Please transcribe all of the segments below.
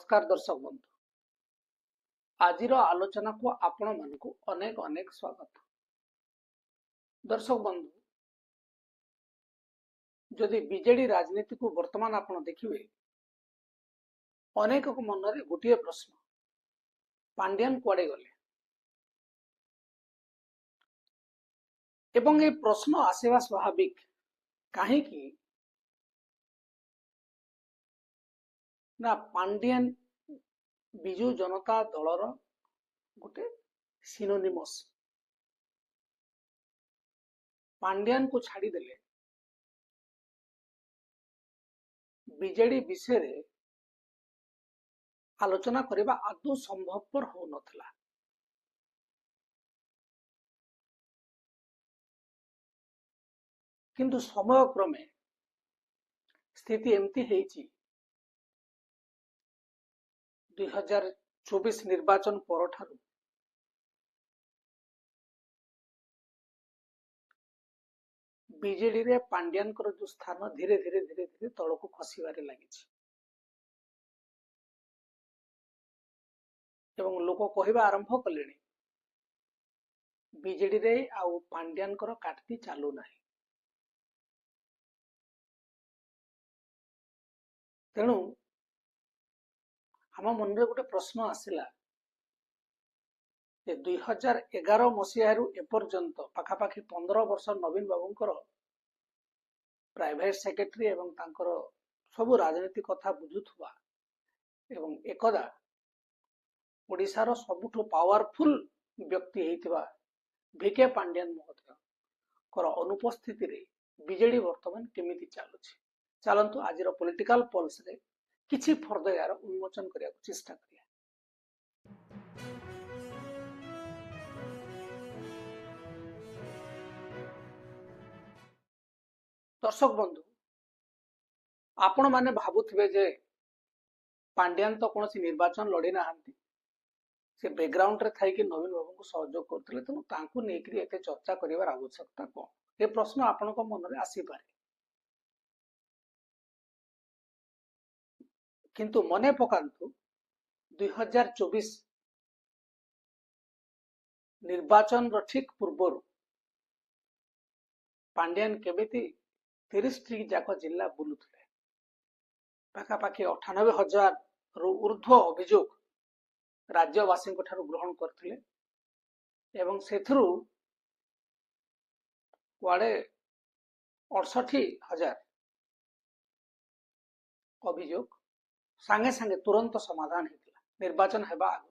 नमस्कार दर्शक बंधु आज आलोचना को आपण मानक अनेक अनेक स्वागत। दर्शक बंधु जदि बीजेडी राजनीति को वर्तमान आपण देखिए अनेक मन रे गोटे प्रश्न पांड्यान कुआडे गले एवं ये प्रश्न आसवा स्वाभाविक कहीं ना पांड्यान बिजु जनता दलर गोटे सिनोनिमस पांड्यान को छाड़ीदेले बीजेडी विषय रे आलोचना करबा आदौ संभवपर हो नथला। किंतु समय क्रमे स्थिति एमती हेची 2024 निर्वाचन पर ठारू बीजेडी रे पांड्यान जो स्थान धीरे धीरे धीरे धीरे तल को खसबार लगी एवं लोक कहवा आरंभ कले बीजेडी रे आउ पांड्यान काटती चालू ना। तेणु आम मन रे गोटे प्रश्न आसला 2011 मसीह एपर्यंत पाखापाखि 15 वर्ष नवीन बाबूंकर प्राइवेट सेक्रेटरी एवं तांकर सबु राजनीति कथा बुझुथुवा एवं एकदा ओडिशार सबुठु पावरफुल व्यक्ति हेतिबा भिके पांड्यान महोदय अनुपस्थिति रे बीजेडी वर्तमान केमिति चालुछि चलंतु आजिर पॉलिटिकल पल्स रे किछि फर्दर यार उन्मोचन करिया चेष्टा करिया। दर्शक बंधु आपण माने भाबुथिबे जे पांड्यान तो कौन निर्वाचन लड़ी ना से बैकग्राउंड रे थाई कि नवीन बाबू को सहयोग करथिले तेणु तांकु नेकरी एते चर्चा करिवार आवश्यकता कोन ए प्रश्न आपनक मन रे आसी पारे। किंतु मने पकांतु 2024 निर्वाचन रो ठीक पूर्व पांड्यान केमिति 30 जाक जिला बुलुथिले पाखापाखि 98,000 रु ऊर्ध्व अभियोग राज्यवासी ग्रहण करथिले एवं सेथरु कुआडे 68,000 अभियोग सांगे सांगे तुरंत समाधान हेतिला निर्वाचन हेबा आगु।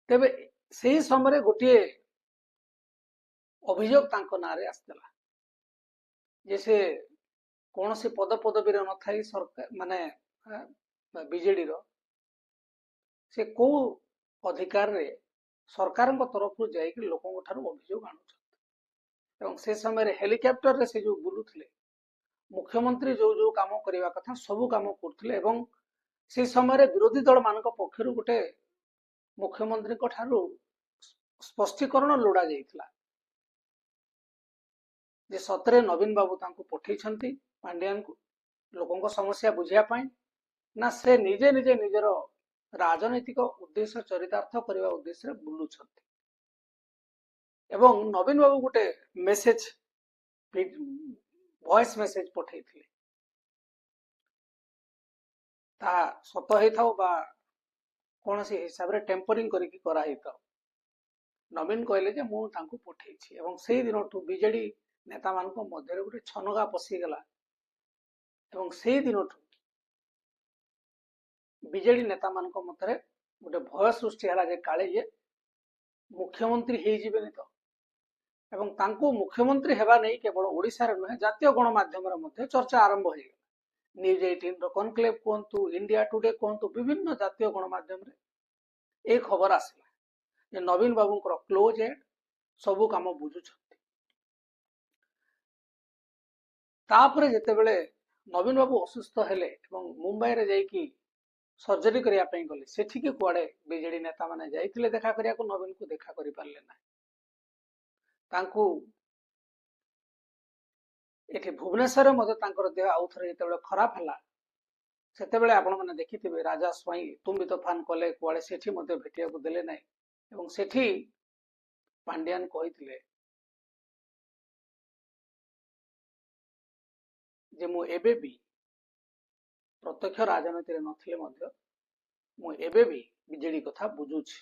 तेबे सेही समय गोटे अभियोग तांको नारे आस्तेला जैसे कौन से पद पदवी न थाई सरकार माने बीजेडी रो से को अधिकार रे सरकार तरफ जाइक लोक अभियोग आनुछन से समय हेलिकॉप्टर रे से जो बुलुथिले मुख्यमंत्री जो जो काम करने कथा सबू काम करथिले एवं से समय विरोधी दल मानक पक्षर गोटे मुख्यमंत्री स्पष्टीकरण लोड़ा जाइथिला जे सतरे नवीन बाबू तांको पठेइछंती पांड्यान को लोकों समस्या बुझिया पाई ना से निजे निजे निजर राजनैतिक उद्देश्य चरितार्थ करने उद्देश्य बुलुछंती एवं नवीन बाबू गोटे मेसेज वॉइस मेसेज पठेइथिले ता सत हेथाउ बा कौन सी हिसाब रे टेम्परिंग करिकी करा हेथाउ नवीन कहले जे मु तांको पठेइछि एवं सेही दिनठु बीजेडी नेता मानक मध्य गोटे छनगा पशिगला एवं सेही दिनठु बीजेडी नेता मानक मध्य गोटे भय सृष्टि हला जे काले जे मुख्यमंत्री हे जिबेनि तो एवं तांको मुख्यमंत्री हेबा नहीं केवल ओडिशा रे नुहे जातीय गणमाध्यम रे मध्य चर्चा आरंभ हो गला। न्यूज 18 रो कॉन्क्लेव कोंतु इंडिया टुडे कोंतु विभिन्न जातीय गणमाध्यम रे एक खबर आसला जे नवीन बाबूंकर क्लोज एड सबु काम बुझुछंती तापरे जेतेबेले नवीन बाबू असुस्थ हेले एवं मुंबई रे जाइकी सर्जरी करिया पई गले सेठी के कुआडे बीजेडी नेता माने जाइतिले देखा करिया को नवीन को देखा करि पारले ना तांकू एठी भुवनेश्वर मते तांकर देह आउ थरे जेतेबेले खराब हला ସେତେବେଳେ ଆପଣମାନେ ଦେଖିଥିବେ ରାଜା ସ୍ୱାଇଁ ତୁମ୍ବି ତୋଫାନ କଲେ କୁଆଡ଼େ ସେଠି ମଧ୍ୟ ଭେଟିବାକୁ ଦେଲେ ନାହିଁ ଏବଂ ସେଠି ପାଣ୍ଡିଆନ କହିଥିଲେ ଯେ ମୁଁ ଏବେ ବି ପ୍ରତ୍ୟକ୍ଷ ରାଜନୀତିରେ ନଥିଲେ ମଧ୍ୟ ମୁଁ ଏବେ ବି ବିଜେଡି କଥା ବୁଝୁଛି,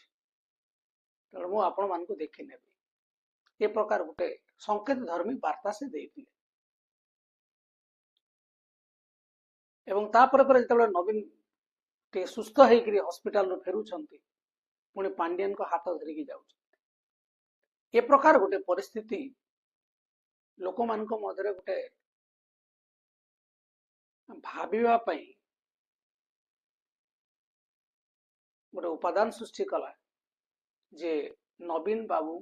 ତେଣୁ ମୁଁ ଆପଣମାନଙ୍କୁ ଦେଖିନେବି। ଏ ପ୍ରକାର ଗୋଟେ ସଂକେତ ଧର୍ମୀ ବାର୍ତ୍ତା ସେ ଦେଇଥିଲେ। ଏବଂ ତାପରେ ପରେ ଯେତେବେଳେ ନବୀନ ଟିକେ ସୁସ୍ଥ ହେଇକରି ହସ୍ପିଟାଲରୁ ଫେରୁଛନ୍ତି, ପୁଣି ପାଣ୍ଡିଆନଙ୍କ ହାତ ଧରିକି ଯାଉଛନ୍ତି। ଏ ପ୍ରକାର ଗୋଟେ ପରିସ୍ଥିତି ଲୋକମାନଙ୍କ ମଧ୍ୟରେ ଗୋଟେ ଭାବିବା ପାଇଁ ଗୋଟେ ଉପାଦାନ ସୃଷ୍ଟି କଲା ଯେ ନବୀନ ବାବୁ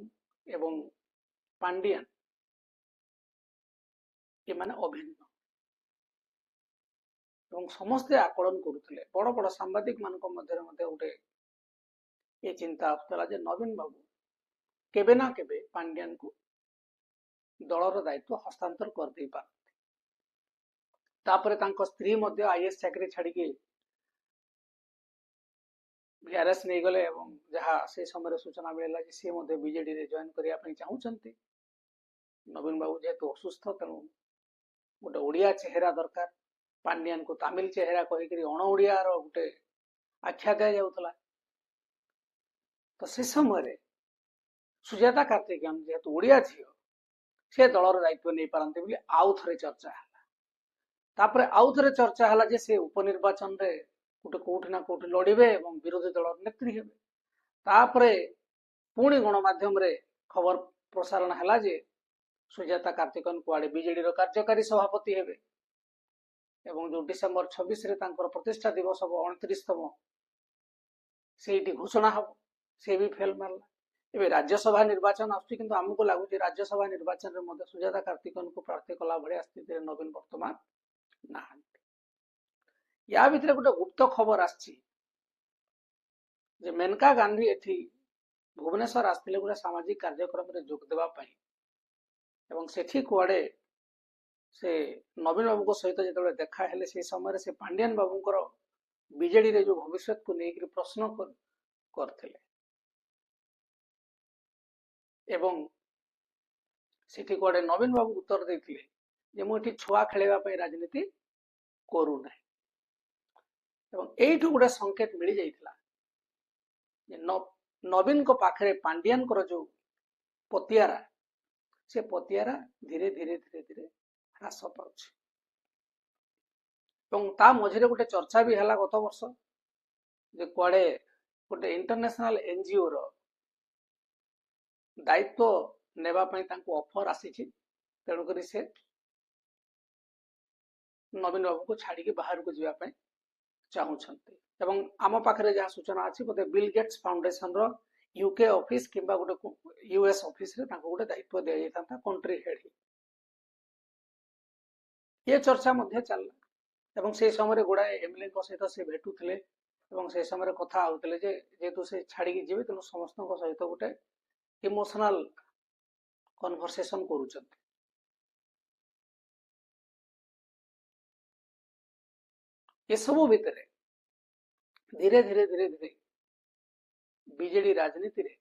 ଏବଂ ପାଣ୍ଡିଆନ ଏମାନେ ଅଭିନ୍ନ ଏବଂ ସମସ୍ତେ ଆକଳନ କରୁଥିଲେ। ବଡ଼ ବଡ଼ ସାମ୍ବାଦିକ ମାନଙ୍କ ମଧ୍ୟରେ ମଧ୍ୟ ଗୋଟେ ଏ ଚିନ୍ତା ଆସୁଥିଲା ଯେ ନବୀନ ବାବୁ କେବେ ନା କେବେ ପାଣ୍ଡିଆନକୁ ଦଳର ଦାୟିତ୍ୱ ହସ୍ତାନ୍ତର କରିଦେଇ ପାରନ୍ତି। ତାପରେ ତାଙ୍କ ସ୍ତ୍ରୀ ମଧ୍ୟ ଆଇଏଏସ୍ ଚାକିରି ଛାଡ଼ିକି ଭିଆରଏସ୍ ନେଇଗଲେ ଏବଂ ଯାହା ସେ ସମୟରେ ସୂଚନା ମିଳିଲା ଯେ ସେ ମଧ୍ୟ ବିଜେଡିରେ ଜଏନ୍ କରିବା ପାଇଁ ଚାହୁଁଛନ୍ତି। ନବୀନ ବାବୁ ଯେହେତୁ ଅସୁସ୍ଥ, ତେଣୁ ଗୋଟେ ଓଡ଼ିଆ ଚେହେରା ଦରକାର। ପାଣ୍ଡିଆନକୁ ତାମିଲ ଚେହେରା କହିକରି ଅଣ ଓଡ଼ିଆର ଗୋଟେ ଆଖ୍ୟା ଦିଆଯାଉଥିଲା। ତ ସେ ସମୟରେ ସୁଜାତା କାର୍ତ୍ତିକେୟନ ଯେହେତୁ ଓଡ଼ିଆ ଝିଅ, ସେ ଦଳର ଦାୟିତ୍ୱ ନେଇପାରନ୍ତି ବୋଲି ଆଉ ଥରେ ଚର୍ଚ୍ଚା ହେଲା। ତାପରେ ଆଉ ଥରେ ଚର୍ଚ୍ଚା ହେଲା ଯେ ସେ ଉପନିର୍ବାଚନରେ ଗୋଟେ କୋଉଠି ନା କୋଉଠି ଲଢିବେ ଏବଂ ବିରୋଧୀ ଦଳର ନେତ୍ରୀ ହେବେ। ତାପରେ ପୁଣି ଗଣମାଧ୍ୟମରେ ଖବର ପ୍ରସାରଣ ହେଲା ଯେ ସୁଜାତା କାର୍ତ୍ତିକେୟନ କୁଆଡ଼େ ବିଜେଡିର କାର୍ଯ୍ୟକାରୀ ସଭାପତି ହେବେ ଏବଂ ଯୋଉ ଡିସେମ୍ବର 26ରେ ତାଙ୍କର ପ୍ରତିଷ୍ଠା ଦିବସ ହବ 29ତମ, ସେଇଠି ଘୋଷଣା ହବ, ସେ ବି ଫେଲ ମାରିଲା। ଏବେ ରାଜ୍ୟସଭା ନିର୍ବାଚନ ଆସୁଛି, କିନ୍ତୁ ଆମକୁ ଲାଗୁଛି ରାଜ୍ୟସଭା ନିର୍ବାଚନରେ ମଧ୍ୟ ସୁଜାତା କାର୍ତ୍ତିକେୟନକୁ ପ୍ରାର୍ଥୀ କଲା ଭଳିଆ ସ୍ଥିତିରେ ନବୀନ ବର୍ତ୍ତମାନ ନାହାନ୍ତି। ୟା ଭିତରେ ଗୋଟେ ଗୁପ୍ତ ଖବର ଆସିଛି ଯେ ମେନକା ଗାନ୍ଧୀ ଏଠି ଭୁବନେଶ୍ୱର ଆସିଥିଲେ ଗୋଟେ ସାମାଜିକ କାର୍ଯ୍ୟକ୍ରମରେ ଯୋଗ ଦେବା ପାଇଁ ଏବଂ ସେଠି କୁଆଡ଼େ ସେ ନବୀନ ବାବୁଙ୍କ ସହିତ ଯେତେବେଳେ ଦେଖା ହେଲେ ସେ ସମୟରେ ସେ ପାଣ୍ଡିଆନ ବାବୁଙ୍କର ବିଜେଡିରେ ଯୋଉ ଭବିଷ୍ୟତକୁ ନେଇକରି ପ୍ରଶ୍ନ କରିଥିଲେ ଏବଂ ସେଠି କୁଆଡ଼େ ନବୀନ ବାବୁ ଉତ୍ତର ଦେଇଥିଲେ ଯେ ମୁଁ ଏଠି ଛୁଆ ଖେଳିବା ପାଇଁ ରାଜନୀତି କରୁନାହିଁ। ଏବଂ ଏଇଠୁ ଗୋଟେ ସଂକେତ ମିଳିଯାଇଥିଲା ଯେ ନବୀନଙ୍କ ପାଖରେ ପାଣ୍ଡିଆନଙ୍କର ଯୋଉ ପତିଆରା, ସେ ପତିଆରା ଧୀରେ ଧୀରେ ଧୀରେ ଧୀରେ ହ୍ରାସ ପାଉଛି। ଏବଂ ତା ମଝିରେ ଗୋଟେ ଚର୍ଚ୍ଚା ବି ହେଲା ଗତ ବର୍ଷ ଯେ କୁଆଡ଼େ ଗୋଟେ ଇଣ୍ଟରନ୍ୟାସନାଲ ଏନଜିଓର ଦାୟିତ୍ୱ ନେବା ପାଇଁ ତାଙ୍କୁ ଅଫର ଆସିଛି, ତେଣୁକରି ସେ ନବୀନ ବାବୁଙ୍କୁ ଛାଡ଼ିକି ବାହାରକୁ ଯିବା ପାଇଁ ଚାହୁଁଛନ୍ତି। ଏବଂ ଆମ ପାଖରେ ଯାହା ସୂଚନା ଅଛି, ବୋଧେ ବିଲ୍ ଗେଟ୍ସ ଫାଉଣ୍ଡେସନର ୟୁକେ ଅଫିସ କିମ୍ବା ଗୋଟେ ୟୁଏସ୍ ଅଫିସରେ ତାଙ୍କୁ ଗୋଟେ ଦାୟିତ୍ୱ ଦିଆଯାଇଥାନ୍ତା କଣ୍ଟ୍ରି ହେଡ୍। ଏ ଚର୍ଚ୍ଚା ମଧ୍ୟ ଚାଲିଲା ଏବଂ ସେ ସମୟରେ ଗୁଡ଼ାଏ ଏମଏଲଏଙ୍କ ସହିତ ସେ ଭେଟୁଥିଲେ ଏବଂ ସେ ସମୟରେ କଥା ହେଉଥିଲେ ଯେ ଯେହେତୁ ସେ ଛାଡ଼ିକି ଯିବେ, ତେଣୁ ସମସ୍ତଙ୍କ ସହିତ ଗୋଟେ ଇମୋସନାଲ କନଭରସେସନ କରୁଛନ୍ତି। ଏସବୁ ଭିତରେ ଧୀରେ ଧୀରେ ଧୀରେ ଧୀରେ ବିଜେଡି ରାଜନୀତିରେ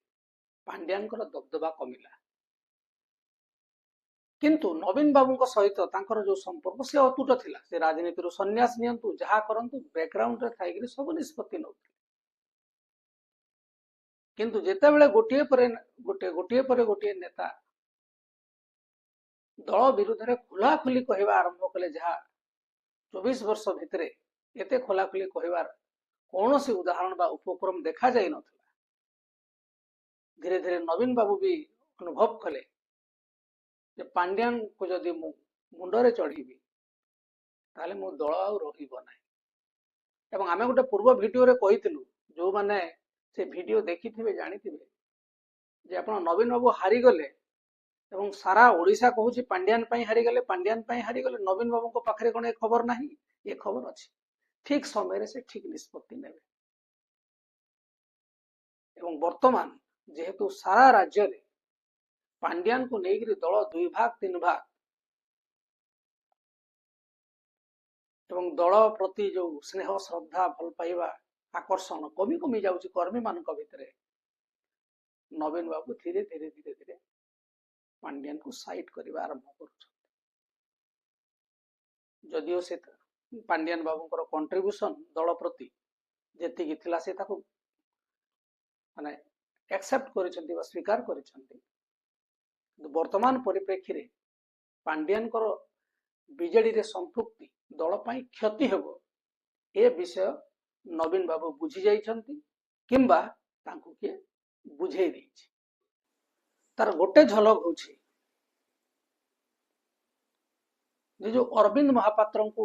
ପାଣ୍ଡିଆନଙ୍କର ଦବଦବା କମିଲା। କିନ୍ତୁ ନବୀନ ବାବୁଙ୍କ ସହିତ ତାଙ୍କର ଯୋଉ ସମ୍ପର୍କ ସେ ଅତୁଟ ଥିଲା। ସେ ରାଜନୀତିରୁ ସନ୍ନ୍ୟାସ ନିଅନ୍ତୁ, ଯାହା କରନ୍ତୁ, ବ୍ୟାକଗ୍ରାଉଣ୍ଡରେ ଥାଇକରି ସବୁ ନିଷ୍ପତ୍ତି ନେଉଥିଲେ। କିନ୍ତୁ ଯେତେବେଳେ ଗୋଟିଏ ପରେ ଗୋଟିଏ ନେତା ଦଳ ବିରୁଦ୍ଧରେ ଖୋଲାଖୋଲି କହିବା ଆରମ୍ଭ କଲେ, ଯାହା 24 ବର୍ଷ ଭିତରେ ଏତେ ଖୋଲାଖୋଲି କହିବାର କୌଣସି ଉଦାହରଣ ବା ଉପକ୍ରମ ଦେଖାଯାଇ ନଥିଲା। ଧୀରେ ଧୀରେ ନବୀନ ବାବୁ ବି ଅନୁଭବ କଲେ ଯେ ପାଣ୍ଡିଆନକୁ ଯଦି ମୁଁ ମୁଣ୍ଡରେ ଚଢ଼ିବି ତାହେଲେ ମୋ ଦଳ ଆଉ ରହିବ ନାହିଁ। ଏବଂ ଆମେ ଗୋଟେ ପୂର୍ବ ଭିଡିଓରେ କହିଥିଲୁ, ଯୋଉମାନେ ସେ ଭିଡିଓ ଦେଖିଥିବେ ଜାଣିଥିବେ ଯେ ଆପଣ ନବୀନ ବାବୁ ହାରିଗଲେ ଏବଂ ସାରା ଓଡ଼ିଶା କହୁଛି ପାଣ୍ଡିଆନ ପାଇଁ ହାରିଗଲେ, ପାଣ୍ଡିଆନ ପାଇଁ ହାରିଗଲେ। ନବୀନ ବାବୁଙ୍କ ପାଖରେ କ'ଣ ଏ ଖବର ନାହିଁ? ଏ ଖବର ଅଛି। ଠିକ ସମୟରେ ସେ ଠିକ ନିଷ୍ପତ୍ତି ନେବେ। ଏବଂ ବର୍ତ୍ତମାନ ଯେହେତୁ ସାରା ରାଜ୍ୟରେ ପାଣ୍ଡିଆନକୁ ନେଇକରି ଦଳ 2 ଭାଗ 3 ଭାଗ ଏବଂ ଦଳ ପ୍ରତି जो स्नेह श्रद्धा भल पाइबा आकर्षण कमी कमी जाउछि कर्मी मानक भितरे नवीन बाबू धीरे धीरे धीरे धीरे पांड्यान को साइड करबा आरंभ करूछ जदिओ से पांड्यान बाबूंकर कंट्रीब्यूशन दल प्रति जेतिकी थिला से ताको माने एक्सेप्ट करिसेंती बा स्वीकार करिसेंती वर्तमान परिप्रेक्षी रे पांड्यान कर बीजेडी रे संपृक्ति दल पई क्षति हेबो ए विषय नवीन बाबू बुझी जाइछंती किंबा तांको के बुझेई देछि तार गोटे झलक होछि जे जो अरविंद महापात्र को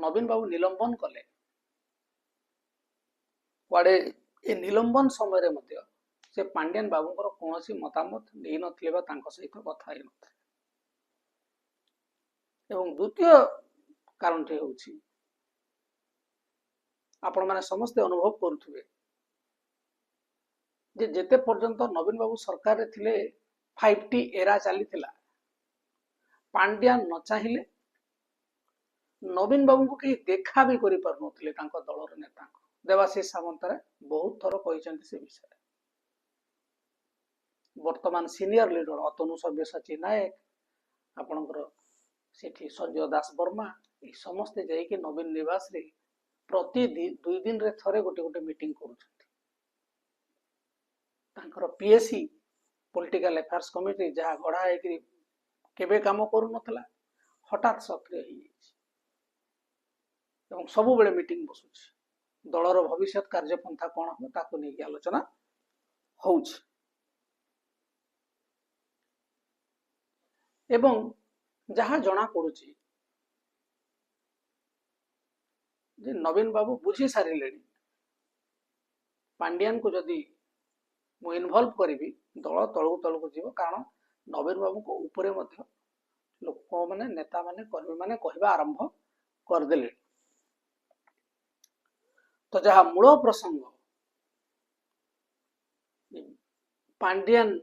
नवीन बाबू निलंबन कले कुआडे ए निलंबन समय रे मध्य से पांड्यान बाबूंकर कौनसी मतामत नहीं नथिले बा तांको सहित कथा हे नथिले एवं द्वितीय कारण टे होछि आपण माने समस्त अनुभव करुथुबे जे जेते पर्यंत नवीन बाबू सरकार रे थिले 5T एरा चली थिला पांड्यान न चाहिए नवीन बाबू को कहीं देखा भी करि पार नथिले तांको दलर नेता को देवाशीष सामंतराय बहुत थर कहिसेंती से विषय वर्तमान सीनियर लीडर अतनु सब्यसाची नायक आपणकर सेठी संजय दास वर्मा ये समस्ते जाइए नवीन निवास रे प्रति 2 दिन रे थरे गोटे गोटे मीटिंग करूछंती तांकर पीएससी पॉलिटिकल अफेयर्स कमिटी जहाँ गढ़ा है केबे काम करू नथला हठात सक्रिय हो एवं सब बेले मीटिंग बसुछि दलर भविष्य कार्यपंथा कौन हम ताको नहीं आलोचना होउछि एवं जहाँ जना पड़ुछि जे नवीन बाबू बुझी सारे पांड्यान को जदि मु इनवॉल्व करी दल तलू तलू जीव कारण नवीन बाबू को ऊपर लोक माने नेता माने कर्मी माने कहवा आरंभ करदेले तो जहाँ मूल प्रसंग पांड्यान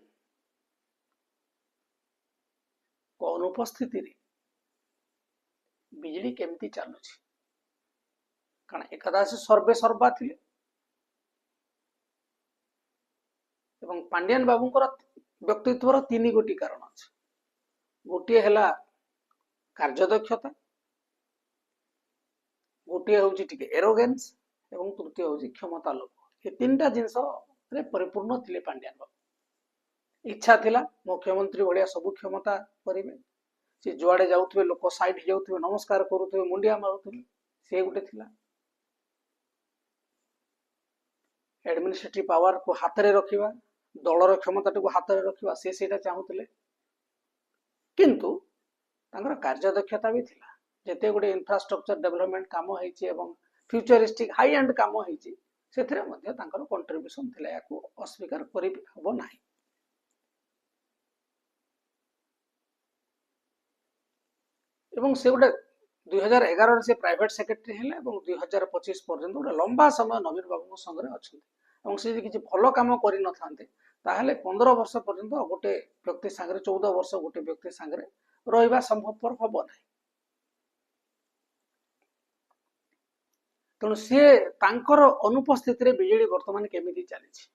को अनुपस्थिति रे बिजली केमती चलुछि कारण एकदा से सर्वे सर्वा थिले एवं पांड्यान बाबूंकर व्यक्तित्वर 3 गोटी कारण अछि गोटे हला कार्यदक्षता गोटे होउछि टिके एरोगेंस एवं तृतीय होउछि क्षमता लोभ ए 3टा जिंस रे परिपूर्ण थिले पांड्यान बाबू इच्छा थिला मुख्यमंत्री भलिया सब क्षमता करिवे से जुआडे जाउथबे लोक साइड जाउथबे नमस्कार करूथबे मुंडिया मारुथबे से गोटे थिला एडमिनिस्ट्रेटिव पावर को हाथ रे रखिबा दलर क्षमता को हाथ रे रखिबा से सेटा चाहूतले किंतु तांकर कार्यदक्षता भी थिला जेते गोटे इंफ्रास्ट्रक्चर डेवलपमेंट काम होईची एवं फ्यूचरिस्टिक हाई एंड काम होईची सेथरे मध्ये तांकर कंट्रीब्यूशन थिला याको अस्वीकार करि हबो नाही एवं से गोटे 2011 से प्राइवेट सेक्रेटरी हेले एवं 2025 पर्यंत गोटे लंबा समय नवीन बाबू संगे अच्छा एवं से किसी भल कम कर न था 15 वर्ष पर्यंत गोटे व्यक्ति सांगे 14 वर्ष गोटे व्यक्ति सांगे रहा संभवपर हम ना तेणु सी तांकर अनुपस्थिति बीजेडी वर्तमान केमिति चली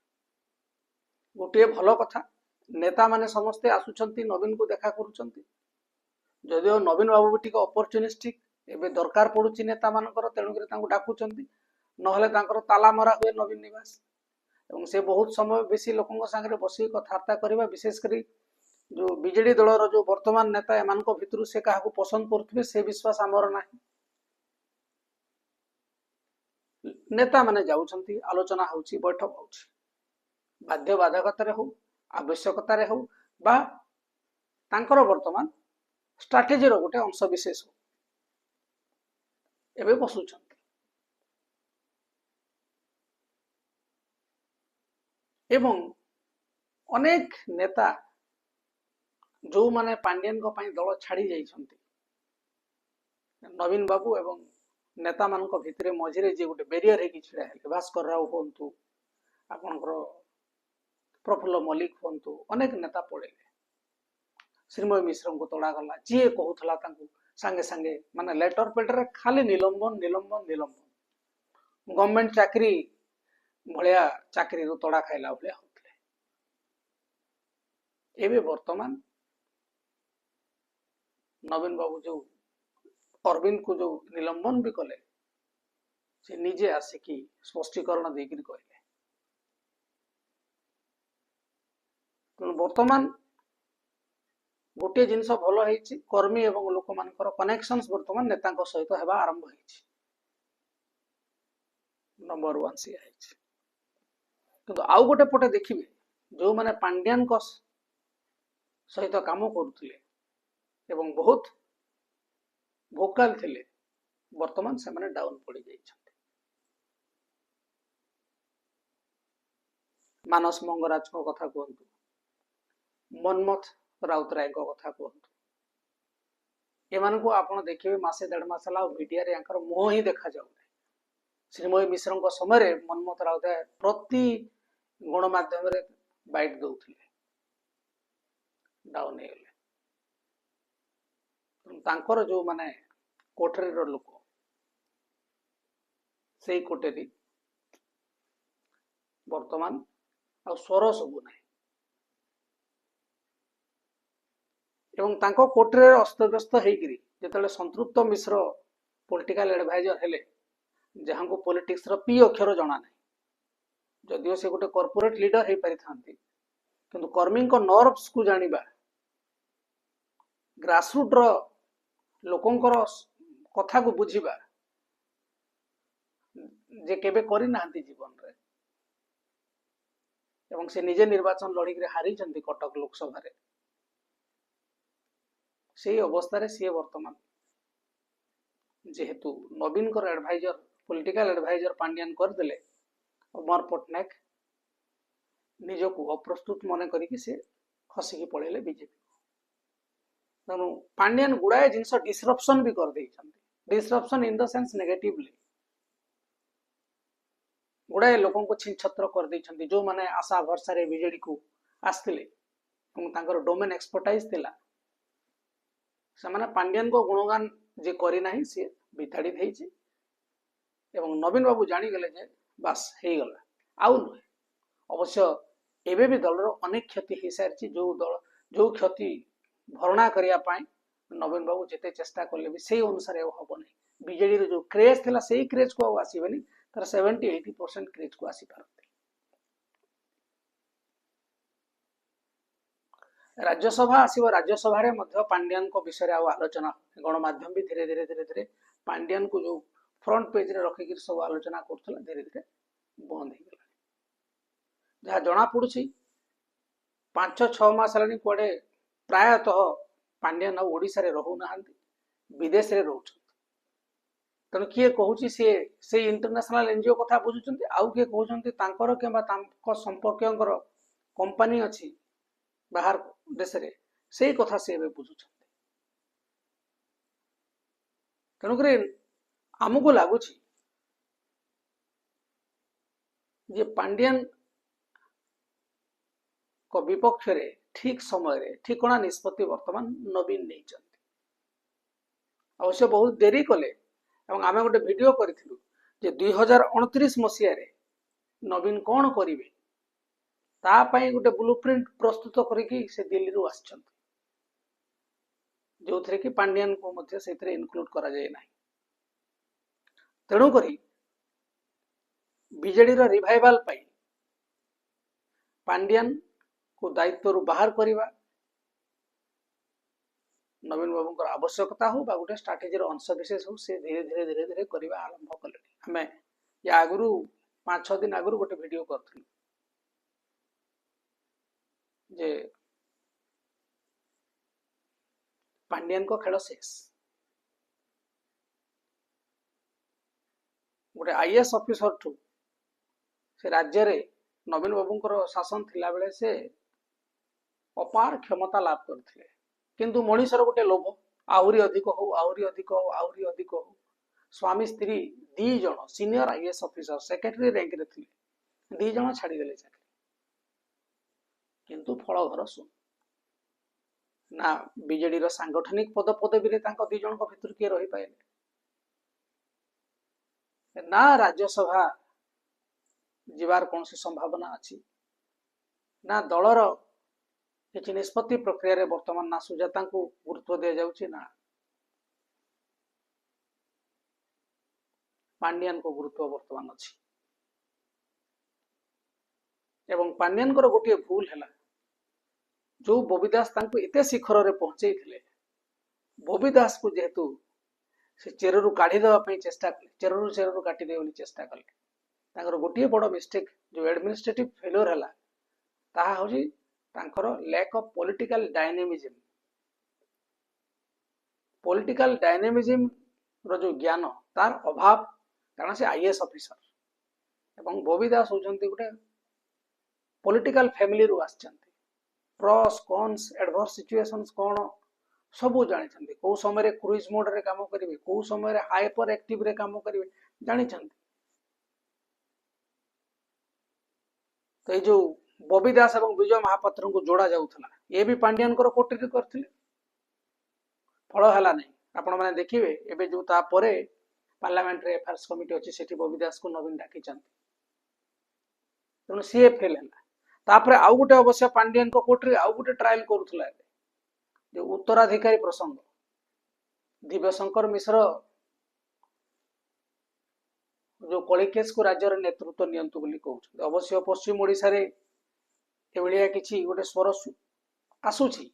गोटे भल कथा नेता माने समस्ते आसुचंती नवीन को देखा करूचंती जदिओ नवीन बाबू भी अपॉर्चुनिस्टिक एबे दरकार पड़ुची नेता मानकर तेणुकर तांको डाकुचंती नहले तांकर ताला मरा हुए नवीन निवास एवं से बहुत समय बेसी लोकों संगे बसी कथबार्ता करबा विशेष करी जो बीजेडी दलर जो वर्तमान नेता एमान को भितरु से काहाको पसंद करथबे से विश्वास हमर नाही नेता माने जाउछंती आलोचना होउची बैठक होउची बाध्य बाधकता रे हो आवश्यकता रे हो बा तांकर वर्तमान स्ट्रैटेजी रो गोटे अंश विशेष हो एबे बसुछंती एवं अनेक नेता जो माने पांड्यान को पई दल छाड़ी जाइछंती नवीन बाबू एवं नेता मानक भितरे मझिरे जे गोटे बेरियर है छिड़ा है भास्कर राव होंतु आपनकर प्रफुल्ल मल्लिक होंतु अनेक नेता पड़े श्रीमय मिश्र को तड़ा गला जी कहूला सांगे सांगे माने लेटर पेटर खाली निलंबन निलंबन निलंबन गवर्नमेंट चाकरी भलिया चाकरी रो तोड़ा खाइला भलिया होतले एबे वर्तमान नवीन बाबू जो अरविंद को जो निलंबन भी कले से निजे आसिकी स्पष्टीकरण देकर कहले तेणु वर्तमान गोटे जिनस भल होईछि कर्मी एवं लोक मानकर कनेक्शंस वर्तमान नेता सहित हेबा आरंभ होईछि नंबर 1 सी आइछि किंतु आउ गोटे पटे देखिबे जो माने पांड्यान को सहित काम करुथिले एवं बहुत भोकाल थिले वर्तमान से माने डाउन पड़ी जाइछन्ते मानस मंगराज को कथा कहतु मनमथ राउतराय को कथा कहतु एमान को आपण देखिबे मासे 1.5 मास ला मीडिया रे यांकर मुंह ही देखा जाउ श्रीमयी मिश्र को समय रे मनमथ राउतराय प्रति गणमाध्यम रे बाइट दउथिले डाउन हेले तांकर जो माने कोठरी रो लोक सेई कोठरी वर्तमान आ स्वर सबु नाही एवं तांको कोठरी अस्तव्यस्त हेगिरी जेतले संतृप्त मिश्र पॉलिटिकल एडवाइजर हेले जहां को पॉलिटिक्स रो पी अक्षर जणा नाही जदियो से गोटे कॉर्पोरेट लीडर हे पारि थांती किंतु कर्मी को नर्व्स को जानिबा ग्रासरूट रो लोकंकर कथा को बुझिबा जे केबे करि नाहंती जीवन रे एवं से निजे निर्वाचन लड़ी के हारी जंती कटक लोकसभा रे से अवस्था रे से वर्तमान जेहेतु नवीन कर एडवाइजर पॉलिटिकल एडवाइजर पांड्यान कर देले अमर पटनायक निजको अप्रस्तुत मन करिक से खसिकी पळेले बीजेपी तेणु पांड्यान गुड़ाए जिनस डिसरप्शन भी कर देइछन्ति disruption in the sense negatively गुड़ाए लोकों को छिन छत्र कर देइछन्ति जो माने आशा भरसा रे बीजेडी को आस्तिले एवं तांकर डोमेन एक्सपर्टाइज थिला से माने पांड्यान को गुणगान जे करी नाही से बिताड़ी देइछि एवं नवीन बाबू जानी गले जे बस हे गला आउ नुहे अवश्य एबे भी दल रो अनेक क्षति हे सारछि जो दल जो क्षति भरणा करिया पाए नवीन बाबू जेते चेष्टा करले भी सेही अनुसार हबो नहीं बीजेडी रो जो क्रेज थिला सेही क्रेज को आसीबेनी तर 70-80% क्रेज को आसी पारते राज्यसभा आसीबो राज्यसभा रे मध्य पांड्यान को विषय आ आलोचना गणमाध्यम भी धीरे धीरे धीरे धीरे पांड्यान को जो फ्रंट पेज रे रखि कि सब आलोचना करथला धीरे धीरे बंद हे गेला जहा जना पडुछि 5-6 मास लानी कोडे प्रायतः पांड्यान ओडिसा रे रहू नाहंती विदेश रे रहउछ तन किए कहूची से इंटरनेशनल एनजीओ कथा बुझुचंती आउ किए कहउचंती तांकर केबा तांको संपर्कयंकर कंपनी अछि बाहर देश रे सेही कथा से एबे बुझुचंती तनुकरे हमको लागुछि जे पांड्यान को विपक्ष रे ठीक समय रे ठिकणा निष्पत्ति वर्तमान नवीन नहीं चंती अवश्य बहुत देरी कले एवं आमे गोटे वीडियो करिथिलु जे 2029 मसिया रे नवीन कोन करिवे ता पई गोटे ब्लूप्रिंट प्रस्तुत करिकि से दिल्ली रु आछंती जो थरे कि पांड्यान को मध्य सेतरे इनक्लूड करा जाय नाही तेणु करी बीजेडी रो रिवाइवल पई पांड्यान को दायित्व रु बाहर करिवा नवीन बाबू को आवश्यकता हो बा गोटे स्ट्रेटेजी रो अंश विशेष हो से धीरे धीरे धीरे धीरे करिवा आरंभ कले हमें या आगुरु 5-6 दिन आगुरु गोटे वीडियो करथि जे पांड्यान को खेल शेष गोटे आईएएस ऑफिसर ठू से राज्य रे नवीन बाबू को शासन थिला बेले से अपार क्षमता लाभ करथिले किंतु मनीषर गोटे लोभ आहुरी अधिक हो आहुरी अधिक हो आहुरी अधिक हो स्वामी स्त्री दी जण senior IAS officer secretary rank रे थिले दी जण छाड़ी देले चाकरी किंतु फल घर सुन ना बीजेडी रो सांगठनिक पद पदवी रे तांको दी जणक भितर किए रही पाइले ना राज्यसभा जीवार कौन संभावना अच्छी ना दलर किसी निष्पत्ति प्रक्रिया रे वर्तमान ना सुजाता को गुरुत्व दि जाउछि ना पांड्यान को गुरुत्व वर्तमान अच्छी एवं पांड्यान को गोटे भूल है जो बॉबी दास तांको एते शिखर रे पहुंचे थिले बॉबी दास को जेहेतु से चेरु काढ़ी देवा पई चेष्टा कले चेरु काटी दे बोली चेष्टा कले तांकर गोटे बड़ मिस्टेक जो एडमिनिस्ट्रेटिव फेल्योर है ताहा होजी तांकर लैक ऑफ पॉलिटिकल डायनेमिज्म रो जो ज्ञान तार अभाव कारण से आईएएस ऑफिसर एवं बॉबी दास होचंती गोटे पॉलिटिकल फैमिली रु आछंती प्रॉस कॉन्स एडवर्स सिचुएशंस कोन सबू जानी कौ समय क्रूज मोड रे काम करेंगे कौ समय हाइपर एक्टिव रे काम करेंगे जानी तो ये जो बॉबी दास और विजय महापात्र को जोड़ा जाऊला ये भी पांड्यान कोर्ट करथिले फल है नहीं आपण मैंने देखिए एबे जो तापरे पार्लियामेंट रे अफेयर्स कमिटी अच्छी सेठी बॉबी दास को नवीन डाकी तेणु सी फेल है तापरे आउ गोटे अवश्य पांड्यान कोर्ट रे आउ गोटे ट्रायल करुला जो उत्तराधिकारी प्रसंग दिव्यशंकर मिश्र जो कलिकेस को राज्य नेतृत्व नियंतु बोली कहउछ अवश्य पश्चिम ओडिशा रे एभलिया किछि गोटे स्वर आसुछि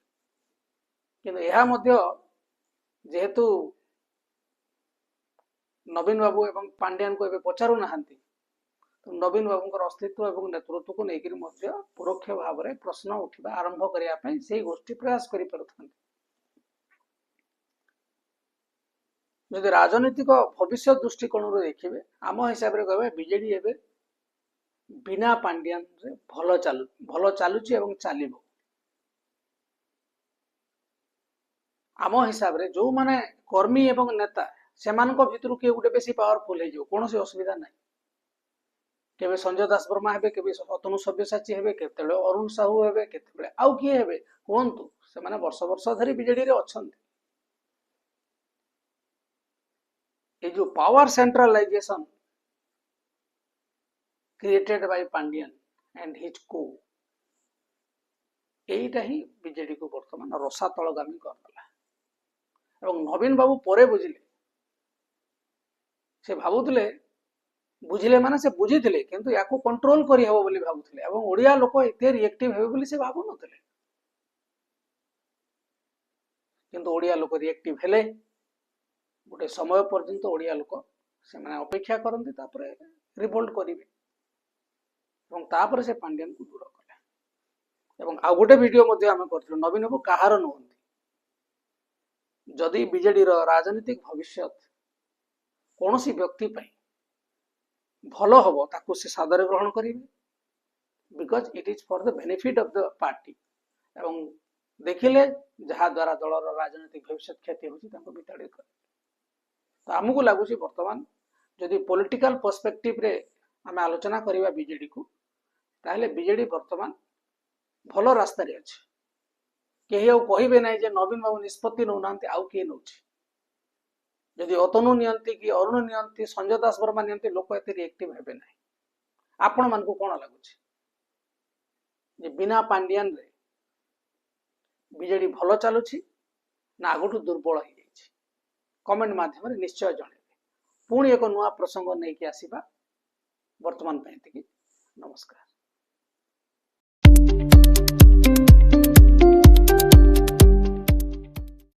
किंतु यह मध्य जेहेतु नवीन बाबू एवं पांड्यान को एबे पचारू नाहंती तो नवीन बाबू अस्तित्व एवं नेतृत्व को लेकर परोक्ष भाव में प्रश्न उठा आरंभ करने से गोष्ठी प्रयास कर राजनीतिक भविष्य दृष्टिकोण देखिए आम हिसाब से कह बीजेडी एवं बिना पांड्यान रे भल चलुची एवं चलो आम हिसाब से जो माने कर्मी एवं नेता से भितर किए गोटे बेसी पावरफुल हो कौन असुविधा ना केबे संजय दास वर्मा हेबे केबे अतनु सब्यसाची हेबे केते अरुण साहू हेबे केते आउ किए हेबे कोंतु से माने वर्ष वर्ष धरी बीजेडी रे अछंती ए जो power centralization created by Pandian and his को एटा ही बीजेडी को वर्तमान रसा तलगामी करला एवं नवीन बाबू परे बुझिले से भाबुतले बुझिले माने से बुझीथिले किंतु याको कंट्रोल करि हेबो बोली भाबुथिले एवं ओडिया लोक एते रिएक्टिव हेबे बोली से भाबु नथिले किंतु ओडिया लोक रिएक्टिव हेले गोटे समय पर्यंत ओडिया लोक से माने अपेक्षा करंती तापरे रिवोल्ट करिवे एवं तापरे से पांड्यान को दूर कले एवं आ गोटे वीडियो मध्ये आमे करथिलु नवीन बाबू काहार नहंती जदि बीजेडी रो राजनीतिक भविष्य कोनोसी व्यक्ति पई भलो हम ताकू से सादर ग्रहण करेंगे because it is for the benefit of the party एवं देखिले जहाँ द्वारा दलर राजनीतिक भविष्य क्षति होती विताड़ित कर तो आमको लगुच बर्तमान जदि पॉलिटिकल पर्सपेक्टिव रे आम आलोचना करवा बीजेडी को ताहले बीजेडी बर्तमान भल रास्ता अच्छे कहीं कहे ना जे नवीन बाबू निष्पत्ति नौना आउ किए नौ जदि अतनु नियंती कि अरुण नियंती संजय दास वर्मा नियंती लोक एते रिएक्टिव हेबे ना आपण मानकु कोन लागुछि जे बिना पांड्यान रे बीजेडी भलो चलुछि ना आगुठु दुर्बल हो जाइछि कमेंट माध्यम रे निश्चय जणेबे पुणी एक नुआ प्रसंग नै कि आसीबा वर्तमान पई